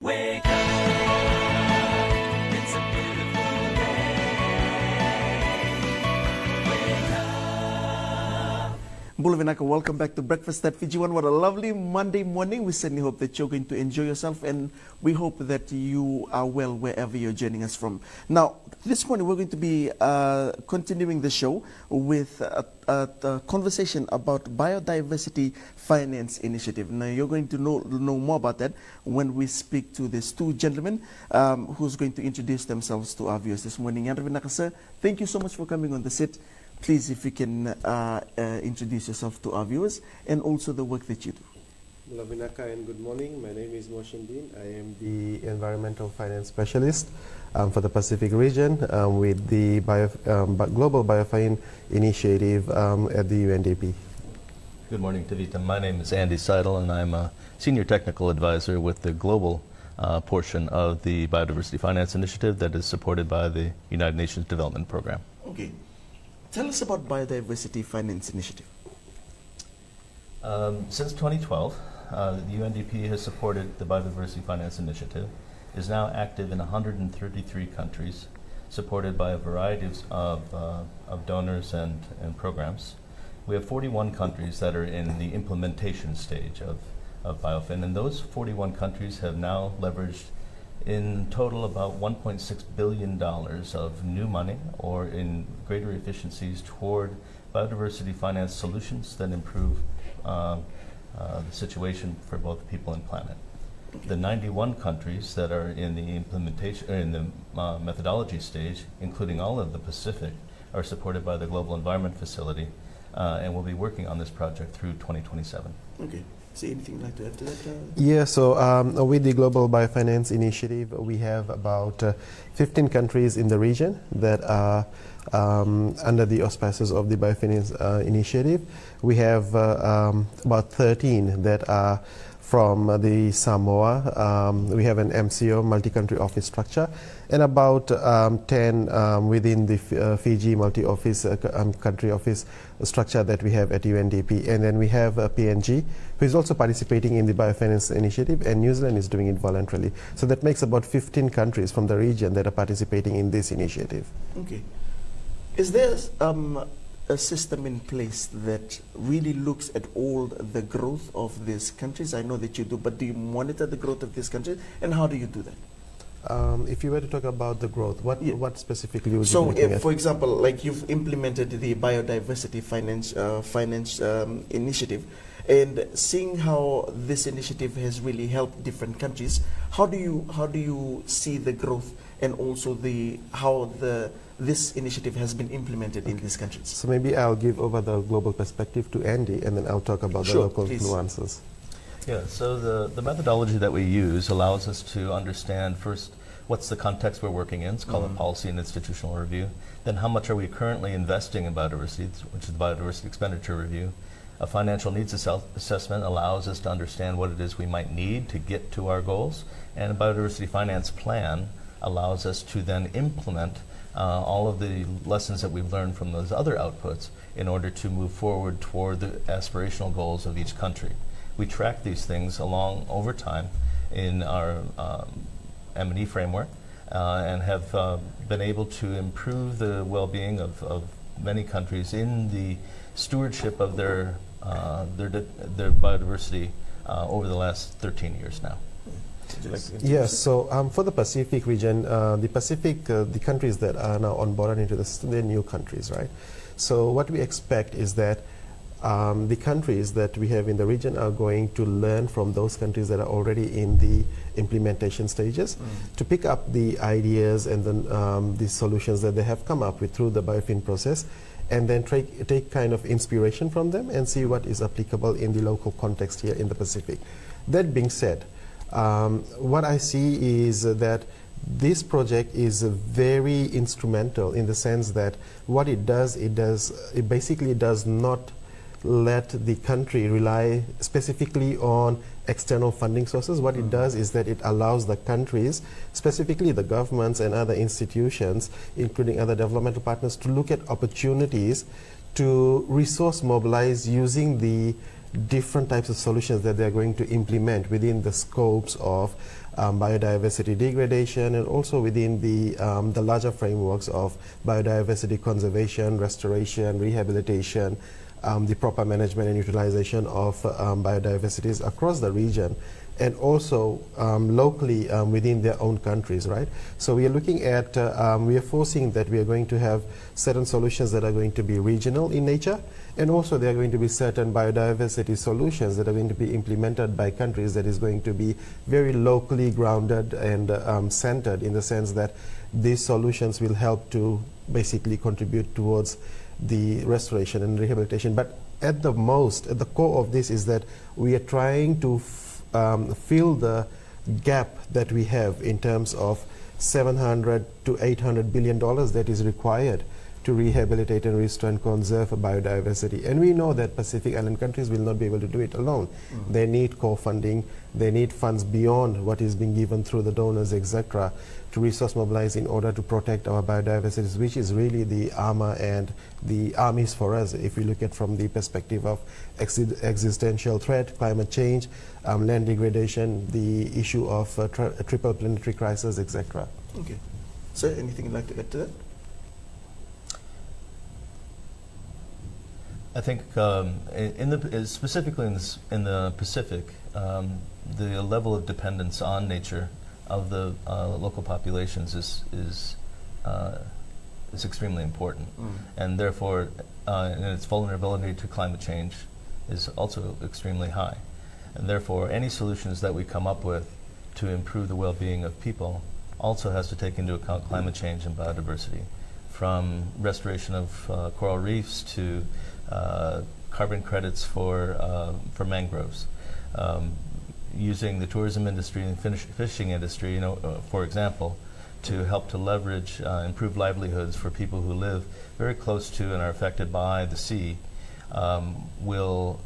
Wake up, it's a beautiful day. Wake up. Bulavinaka, welcome back to Breakfast at Fiji One. What a lovely Monday morning. We certainly hope that you're going to enjoy yourself, and we hope that you are well wherever you're joining us from. Now, this morning we're going to be continuing the show with a conversation about Biodiversity Finance Initiative. Now, you're going to know more about that when we speak to these two gentlemen who's going to introduce themselves to our viewers this morning. Bulavinaka, sir, thank you so much for coming on the set. Please, if you can introduce yourself to our viewers and also the work that you do. Bulavinaka, and good morning. My name is Mohseen. I am the Environmental Finance Specialist for the Pacific region with the Global BIOFIN Initiative at the UNDP. Good morning, Tavita. My name is Andy Seidl, and I'm a Senior Technical Advisor with the global portion of the Biodiversity Finance Initiative that is supported by the United Nations Development Programme. Okay. Tell us about Biodiversity Finance Initiative. Since 2012, the UNDP has supported the Biodiversity Finance Initiative, is now active in 133 countries, supported by a variety of donors and programs. We have 41 countries that are in the implementation stage of BIOFIN, and those 41 countries have now leveraged in total about $1.6 billion of new money or in greater efficiencies toward biodiversity finance solutions that improve the situation for both people and planet. The 91 countries that are in the implementation, or in the methodology stage, including all of the Pacific, are supported by the Global Environment Facility, and we'll be working on this project through 2027. Okay. Say anything like to add to that? Yeah, so with the Global Biofinance Initiative, we have about 15 countries in the region that are under the auspices of the Biofinance Initiative. We have about 13 that are from the Samoa. We have an MCO, multi-country office structure, and about 10 within the Fiji multi-office country office structure that we have at UNDP. And then we have PNG, who is also participating in the Biofinance Initiative, and New Zealand is doing it voluntarily. So that makes about 15 countries from the region that are participating in this initiative. Okay. Is there a system in place that really looks at all the growth of these countries? I know that you do, but do you monitor the growth of these countries, and how do you do that? If you were to talk about the growth, what specifically would you be looking at? For example, like you've implemented the Biodiversity Finance Initiative, and seeing how this initiative has really helped different countries, how do you see the growth and also this initiative has been implemented in these countries? So maybe I'll give over the global perspective to Andy, and then I'll talk about the local nuances. Yeah, so the methodology that we use allows us to understand first what's the context we're working in. It's called a policy and institutional review. Then how much are we currently investing in biodiversity, which is the biodiversity expenditure review. A financial needs assessment allows us to understand what it is we might need to get to our goals. And a biodiversity finance plan allows us to then implement all of the lessons that we've learned from those other outputs in order to move forward toward the aspirational goals of each country. We track these things along over time in our M&E framework and have been able to improve the well-being of many countries in the stewardship of their biodiversity over the last 13 years now. Yes, so for the Pacific region, the countries that are now onboarded into this, they're new countries, right? So what we expect is that the countries that we have in the region are going to learn from those countries that are already in the implementation stages to pick up the ideas and the solutions that they have come up with through the BIOFIN process, and then take kind of inspiration from them and see what is applicable in the local context here in the Pacific. That being said, what I see is that this project is very instrumental in the sense that what it basically does not let the country rely specifically on external funding sources. What it does is that it allows the countries, specifically the governments and other institutions, including other developmental partners, to look at opportunities to resource mobilize using the different types of solutions that they're going to implement within the scopes of biodiversity degradation, and also within the larger frameworks of biodiversity conservation, restoration, rehabilitation, the proper management and utilization of biodiversities across the region, and also locally within their own countries, right? So we are looking at, we are foreseeing that we are going to have certain solutions that are going to be regional in nature, and also there are going to be certain biodiversity solutions that are going to be implemented by countries that is going to be very locally grounded and centered, in the sense that these solutions will help to basically contribute towards the restoration and rehabilitation. But at the core of this is that we are trying to fill the gap that we have in terms of $700 to $800 billion that is required to rehabilitate and restore and conserve biodiversity. And we know that Pacific Island countries will not be able to do it alone. They need co-funding, they need funds beyond what is being given through the donors, etc., to resource mobilize in order to protect our biodiversity, which is really the armor and the armies for us, if we look at from the perspective of existential threat, climate change, land degradation, the issue of triple planetary crisis, etc. Okay. Sir, anything you'd like to add to that? I think specifically in the Pacific, the level of dependence on nature of the local populations is extremely important, and therefore, and its vulnerability to climate change is also extremely high, and therefore, any solutions that we come up with to improve the well-being of people also has to take into account climate change and biodiversity, from restoration of coral reefs to carbon credits for mangroves, using the tourism industry and fishing industry, for example, to help to leverage improved livelihoods for people who live very close to and are affected by the sea, will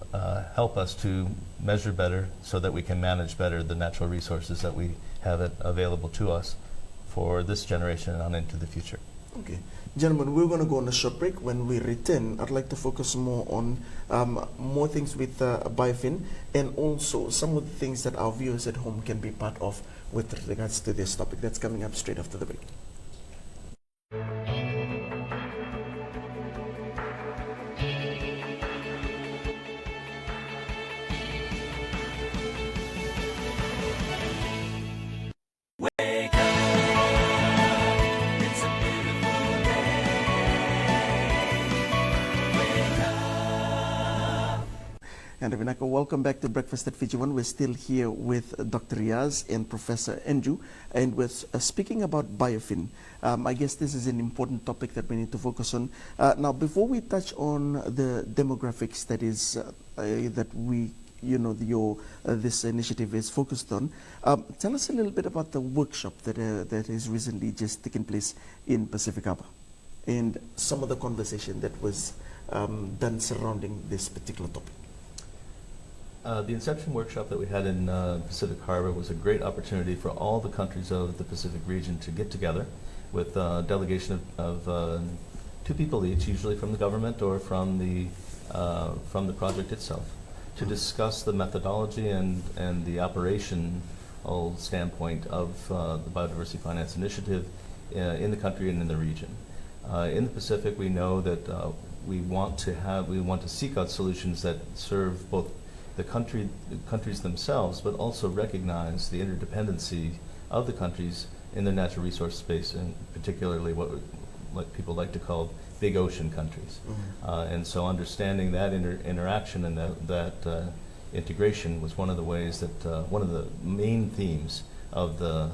help us to measure better so that we can manage better the natural resources that we have available to us for this generation and on into the future. Okay. Gentlemen, we're going to go on a short break. When we return, I'd like to focus more on more things with BIOFIN, and also some of the things that our viewers at home can be part of with regards to this topic. That's coming up straight after the break. And Ravinaka, welcome back to Breakfast at Fiji One. We're still here with Dr. Riaz and Professor Andrew, and we're speaking about BIOFIN. I guess this is an important topic that we need to focus on. Now, before we touch on the demographics that is that we, this initiative is focused on, tell us a little bit about the workshop that has recently just taken place in Pacific Harbour, and some of the conversation that was done surrounding this particular topic. The Inception workshop that we had in Pacific Harbour was a great opportunity for all the countries of the Pacific region to get together with a delegation of 2 people each, usually from the government or from the project itself, to discuss the methodology and the operational standpoint of the Biodiversity Finance Initiative in the country and in the region. In the Pacific, we know that we want to seek out solutions that serve both the countries themselves, but also recognize the interdependency of the countries in the natural resource space, and particularly what people like to call big ocean countries. And so understanding that interaction and that integration was one of the ways that one of the main themes of the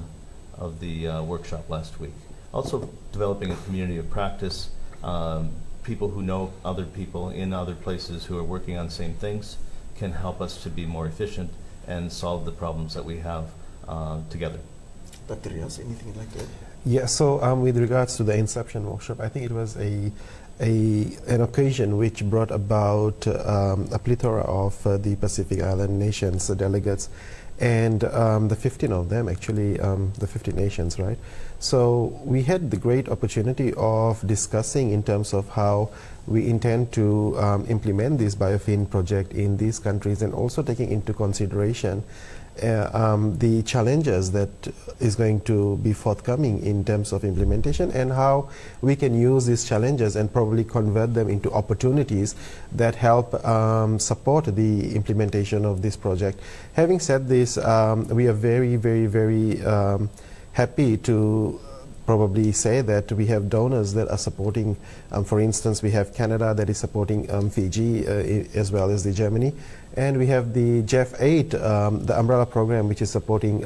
workshop last week. Also developing a community of practice, people who know other people in other places who are working on the same things can help us to be more efficient and solve the problems that we have together. Dr. Riaz, anything you'd like to add? Yeah, so with regards to the Inception workshop, I think it was an occasion which brought about a plethora of the Pacific Island nations, delegates, and the 15 of them actually, the 50 nations, right? So we had the great opportunity of discussing in terms of how we intend to implement this BIOFIN project in these countries, and also taking into consideration the challenges that is going to be forthcoming in terms of implementation, and how we can use these challenges and probably convert them into opportunities that help support the implementation of this project. Having said this, we are very, very, very happy to probably say that we have donors that are supporting, for instance, we have Canada that is supporting Fiji as well as the Germany, and we have the JEF8, the umbrella program, which is supporting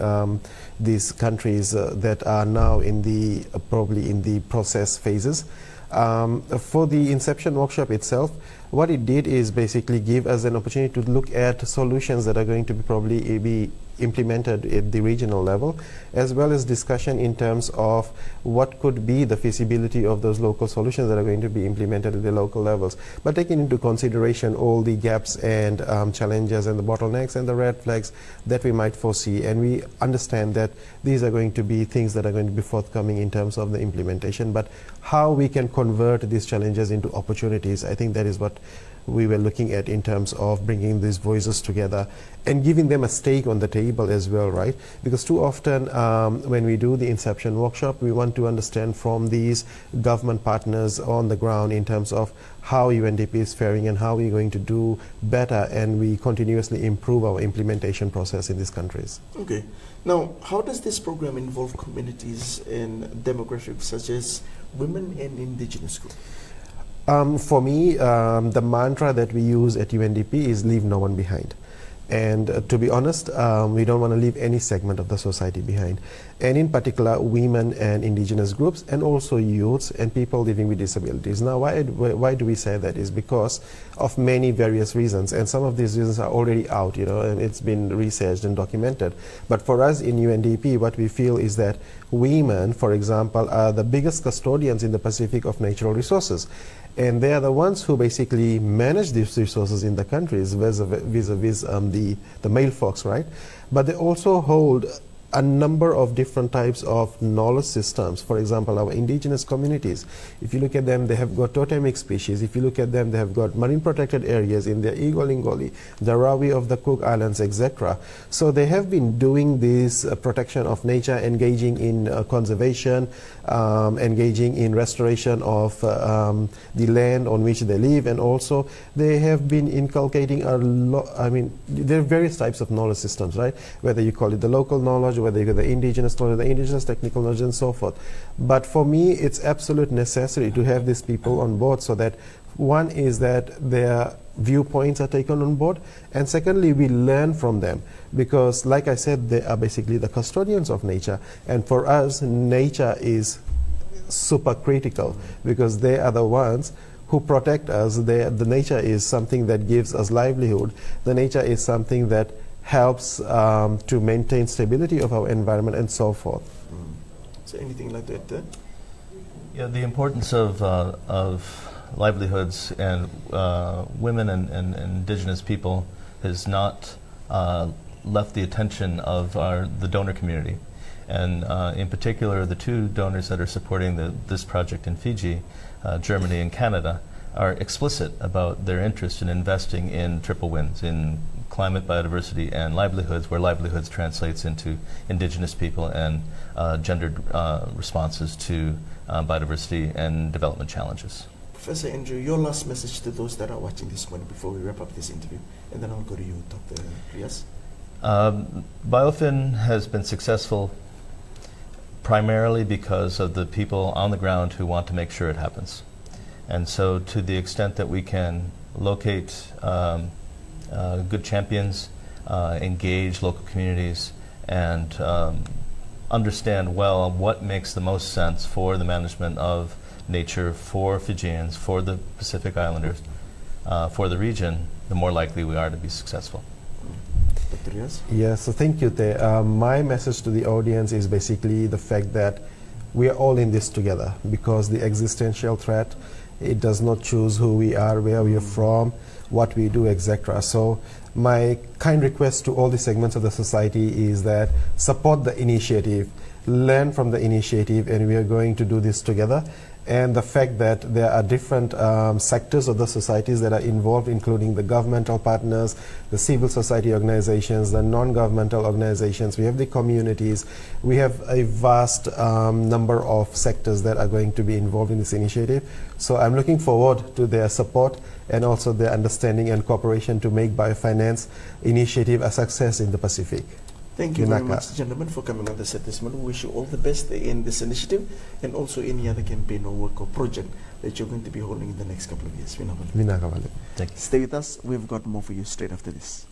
these countries that are now in the probably in the process phases. For the Inception workshop itself, what it did is basically give us an opportunity to look at solutions that are going to be probably be implemented at the regional level, as well as discussion in terms of what could be the feasibility of those local solutions that are going to be implemented at the local levels, but taking into consideration all the gaps and challenges and the bottlenecks and the red flags that we might foresee. And we understand that these are going to be things that are going to be forthcoming in terms of the implementation, but how we can convert these challenges into opportunities, I think that is what we were looking at in terms of bringing these voices together and giving them a stake on the table as well, right? Because too often when we do the Inception workshop, we want to understand from these government partners on the ground in terms of how UNDP is faring and how we're going to do better, and we continuously improve our implementation process in these countries. Okay. Now, how does this program involve communities and demographics such as women and indigenous groups? For me, the mantra that we use at UNDP is leave no one behind. And to be honest, we don't want to leave any segment of the society behind. And in particular, women and indigenous groups, and also youths and people living with disabilities. Now, why do we say that? Is because of many various reasons. And some of these reasons are already out, and it's been researched and documented. But for us in UNDP, what we feel is that women, for example, are the biggest custodians in the Pacific of natural resources. And they are the ones who basically manage these resources in the countries vis-a-vis the male folks, right? But they also hold a number of different types of knowledge systems. For example, our indigenous communities, if you look at them, they have got totemic species. If you look at them, they have got marine protected areas in their Igolingoli, the Rawi of the Cook Islands, etc. So they have been doing this protection of nature, engaging in conservation, engaging in restoration of the land on which they live, and also they have been inculcating a lot. I mean, there are various types of knowledge systems, right? Whether you call it the local knowledge, whether you get the indigenous knowledge, the indigenous technical knowledge, and so forth. But for me, it's absolute necessary to have these people on board, so that one is that their viewpoints are taken on board, and secondly, we learn from them, because like I said, they are basically the custodians of nature, and for us, nature is super critical, because they are the ones who protect us. The nature is something that gives us livelihood. The nature is something that helps to maintain stability of our environment and so forth. So anything like that? Yeah, the importance of livelihoods and women and indigenous people has not left the attention of the donor community. And in particular, the two donors that are supporting this project in Fiji, Germany and Canada, are explicit about their interest in investing in triple wins, in climate, biodiversity, and livelihoods, where livelihoods translates into indigenous people and gendered responses to biodiversity and development challenges. Professor Andrew, your last message to those that are watching this morning before we wrap up this interview, and then I'll go to you, Dr. Riaz. BIOFIN has been successful primarily because of the people on the ground who want to make sure it happens. And so to the extent that we can locate good champions, engage local communities, and understand well what makes the most sense for the management of nature, for Fijians, for the Pacific Islanders, for the region, the more likely we are to be successful. Dr. Riaz? Yes, so thank you, Te. My message to the audience is basically the fact that we are all in this together, because the existential threat, it does not choose who we are, where we are from, what we do, etc. So my kind request to all the segments of the society is that support the initiative, learn from the initiative, and we are going to do this together. And the fact that there are different sectors of the societies that are involved, including the governmental partners, the civil society organizations, the non-governmental organizations, we have the communities, we have a vast number of sectors that are going to be involved in this initiative. So I'm looking forward to their support and also their understanding and cooperation to make biofinance initiative a success in the Pacific. Thank you very Vinaka. much, gentlemen, for coming on the set this morning. We wish you all the best in this initiative and also any other campaign or work or project that you're going to be holding in the next couple of years. Vinaka Vale. Thank you. Stay with us. We've got more for you straight after this.